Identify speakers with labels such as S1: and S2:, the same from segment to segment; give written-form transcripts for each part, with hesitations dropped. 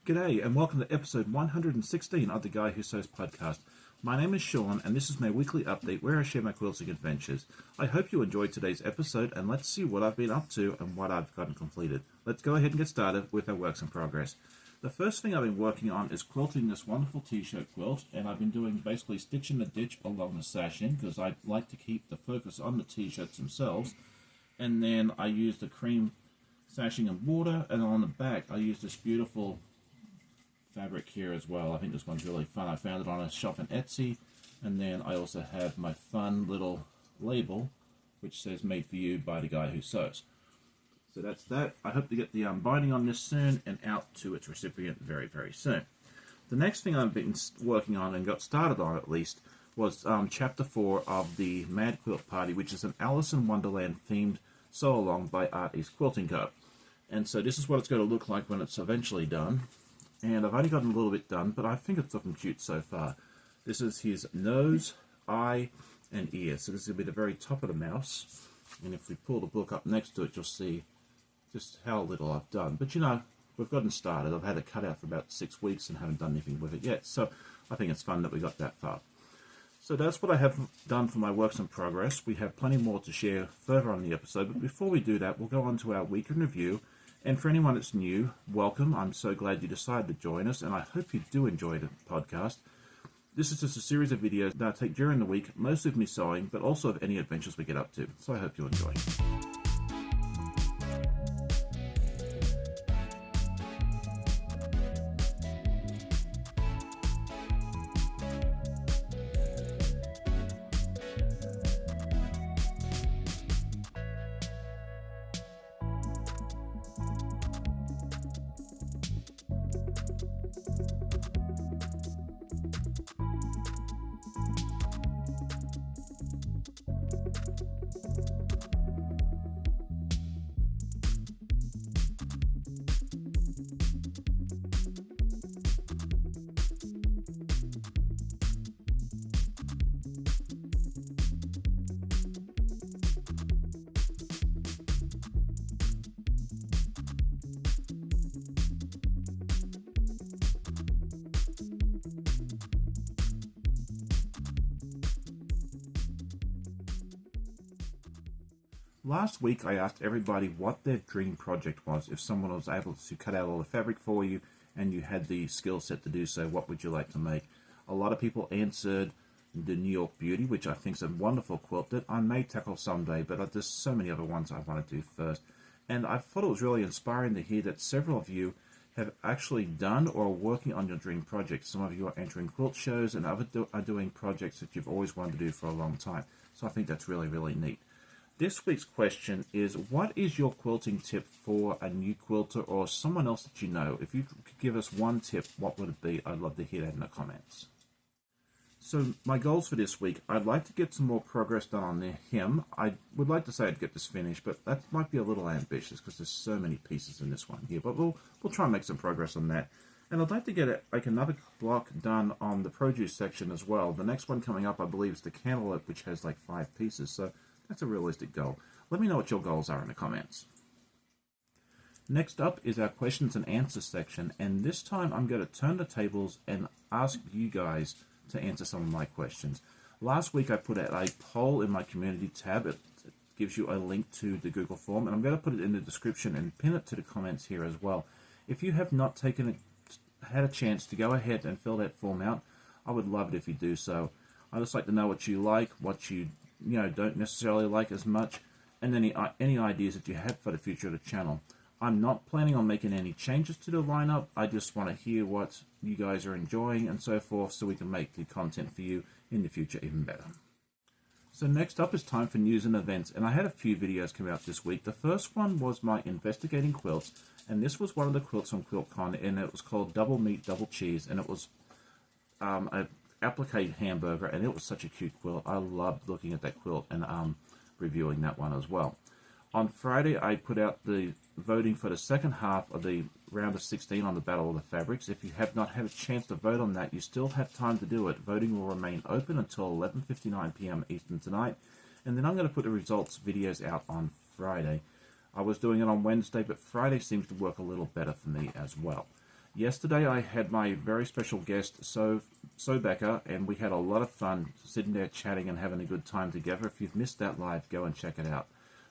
S1: G'day and welcome to episode 116 of the Guy Who Sews podcast. My name is Sean and this is my weekly update where I share my quilting adventures. I hope you enjoyed today's episode and let's see what I've been up to and what I've gotten completed. Let's go ahead and get started with our works in progress. The first thing I've been working on is quilting this wonderful t-shirt quilt, and I've been doing basically stitching the ditch along the sashing because I like to keep the focus on the t-shirts themselves. And then I use the cream sashing and water, and on the back I use this beautiful fabric here as well. I think this one's really fun. I found it on a shop in Etsy, and then I also have my fun little label which says made for you by the Guy Who Sews. So that's that. I hope to get the binding on this soon and out to its recipient very, very soon. The next thing I've been working on and got started on at least was chapter 4 of the Mad Quilt Party, which is an Alice in Wonderland themed sew along by Art East Quilting Co. And so this is what it's going to look like when it's eventually done. And I've only gotten a little bit done, but I think it's looking cute so far. This is his nose, eye, and ear. So this is going to be the very top of the mouse. And if we pull the book up next to it, you'll see just how little I've done. But you know, we've gotten started. I've had it cut out for about 6 weeks and haven't done anything with it yet. So I think it's fun that we got that far. So that's what I have done for my works in progress. We have plenty more to share further on the episode. But before we do that, we'll go on to our week in review. And for anyone that's new, welcome. I'm so glad you decided to join us, and I hope you do enjoy the podcast. This is just a series of videos that I take during the week, mostly of me sewing, but also of any adventures we get up to. So I hope you enjoy. Last week I asked everybody what their dream project was. If someone was able to cut out all the fabric for you and you had the skill set to do so, what would you like to make? A lot of people answered the New York Beauty, which I think is a wonderful quilt that I may tackle someday, but there's so many other ones I want to do first. And I thought it was really inspiring to hear that several of you have actually done or are working on your dream project. Some of you are entering quilt shows and others are doing projects that you've always wanted to do for a long time. So I think that's really, really neat. This week's question is, what is your quilting tip for a new quilter or someone else that you know? If you could give us one tip, what would it be? I'd love to hear that in the comments. So my goals for this week, I'd like to get some more progress done on the hem. I would like to say I'd get this finished, but that might be a little ambitious because there's so many pieces in this one here. But we'll try and make some progress on that. And I'd like to get another block done on the produce section as well. The next one coming up, I believe, is the cantaloupe, which has like 5 pieces. So that's a realistic goal. Let me know what your goals are in the comments. Next up is our questions and answers section, and this time I'm going to turn the tables and ask you guys to answer some of my questions. Last week I put out a poll in my community tab. It gives you a link to the Google form, and I'm going to put it in the description and pin it to the comments here as well. If you have not had a chance to go ahead and fill that form out, I would love it if you do so. I just like to know what you like, what you don't necessarily like as much, and any ideas that you have for the future of the channel. I'm not planning on making any changes to the lineup. I just want to hear what you guys are enjoying and so forth, so we can make the content for you in the future even better. So next up is time for news and events, and I had a few videos come out this week. The first one was my investigating quilts, and this was one of the quilts from QuiltCon, and it was called Double Meat, Double Cheese, and it was a applique hamburger, and it was such a cute quilt. I loved looking at that quilt and reviewing that one as well. On Friday, I put out the voting for the second half of the round of 16 on the Battle of the Fabrics. If you have not had a chance to vote on that, you still have time to do it. Voting will remain open until 11:59 p.m. Eastern tonight, and then I'm going to put the results videos out on Friday. I was doing it on Wednesday, but Friday seems to work a little better for me as well. Yesterday I had my very special guest, So Becca, and we had a lot of fun sitting there chatting and having a good time together. If you've missed that live, go and check it out.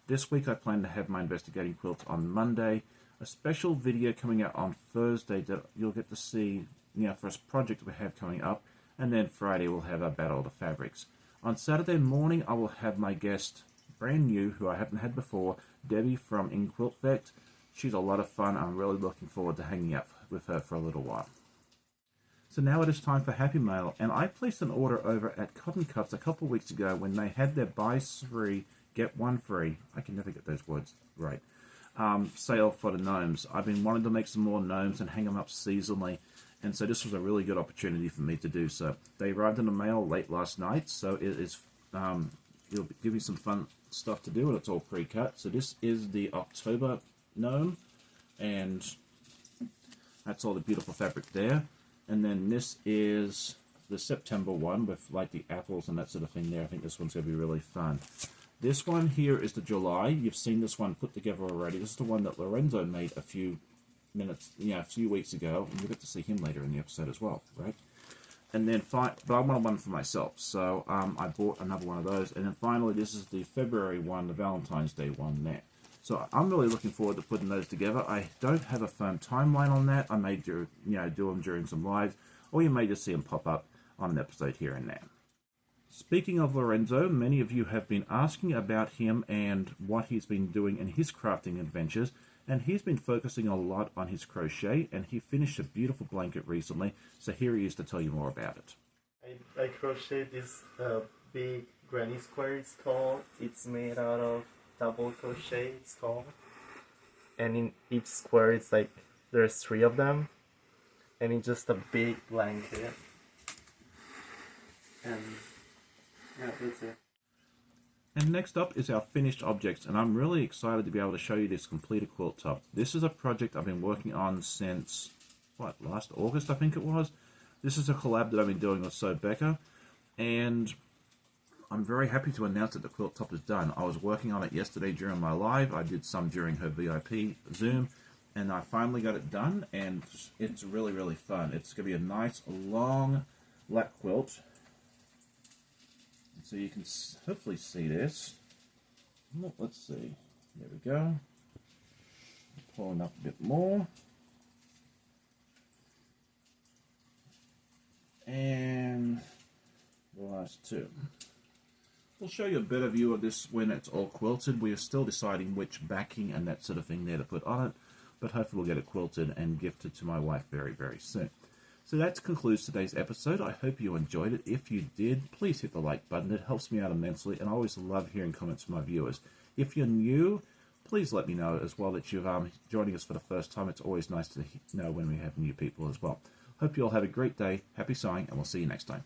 S1: This week I plan to have my investigating quilt on Monday, a special video coming out on Thursday that you'll get to see, for a project we have coming up, and then Friday we'll have our Battle of the Fabrics. On Saturday morning I will have my guest, brand new, who I haven't had before, Debbie from In Quilt Vect. She's a lot of fun. I'm really looking forward to hanging out with her for a little while. So now it is time for Happy Mail, and I placed an order over at Cotton Cuts a couple of weeks ago when they had their buy 3, get 1 free, I can never get those words right, sale for the gnomes. I've been wanting to make some more gnomes and hang them up seasonally, and so this was a really good opportunity for me to do so. They arrived in the mail late last night, so it is it'll give you some fun stuff to do, and it's all pre-cut. So this is the October gnome, and that's all the beautiful fabric there. And then this is the September one with like the apples and that sort of thing there. I think this one's going to be really fun. This one here is the July. You've seen this one put together already. This is the one that Lorenzo made a few weeks ago, and you'll get to see him later in the episode as well, right? And then, but I want one for myself, so I bought another one of those. And then finally, this is the February one, the Valentine's Day one there. So I'm really looking forward to putting those together. I don't have a firm timeline on that. I may do them during some lives, or you may just see them pop up on an episode here and there. Speaking of Lorenzo, many of you have been asking about him and what he's been doing in his crafting adventures, and he's been focusing a lot on his crochet, and he finished a beautiful blanket recently, so here he is to tell you more about it.
S2: I crocheted this big granny square, it's called. It's made out of double crochet, it's called. And in each square, it's like there's 3 of them, and it's just a big blanket. And yeah, that's it.
S1: And next up is our finished objects, and I'm really excited to be able to show you this completed quilt top. This is a project I've been working on since, last August I think it was. This is a collab that I've been doing with So Becca, and I'm very happy to announce that the quilt top is done. I was working on it yesterday during my live. I did some during her VIP Zoom, and I finally got it done, and it's really, really fun. It's going to be a nice, long lap quilt. So you can hopefully see this. Let's see. There we go. Pulling up a bit more. And the last 2. We'll show you a better view of this when it's all quilted. We are still deciding which backing and that sort of thing there to put on it, but hopefully we'll get it quilted and gifted to my wife very, very soon. So that concludes today's episode. I hope you enjoyed it. If you did, please hit the like button. It helps me out immensely, and I always love hearing comments from my viewers. If you're new, please let me know as well that you're joining us for the first time. It's always nice to know when we have new people as well. Hope you all have a great day. Happy sewing, and we'll see you next time.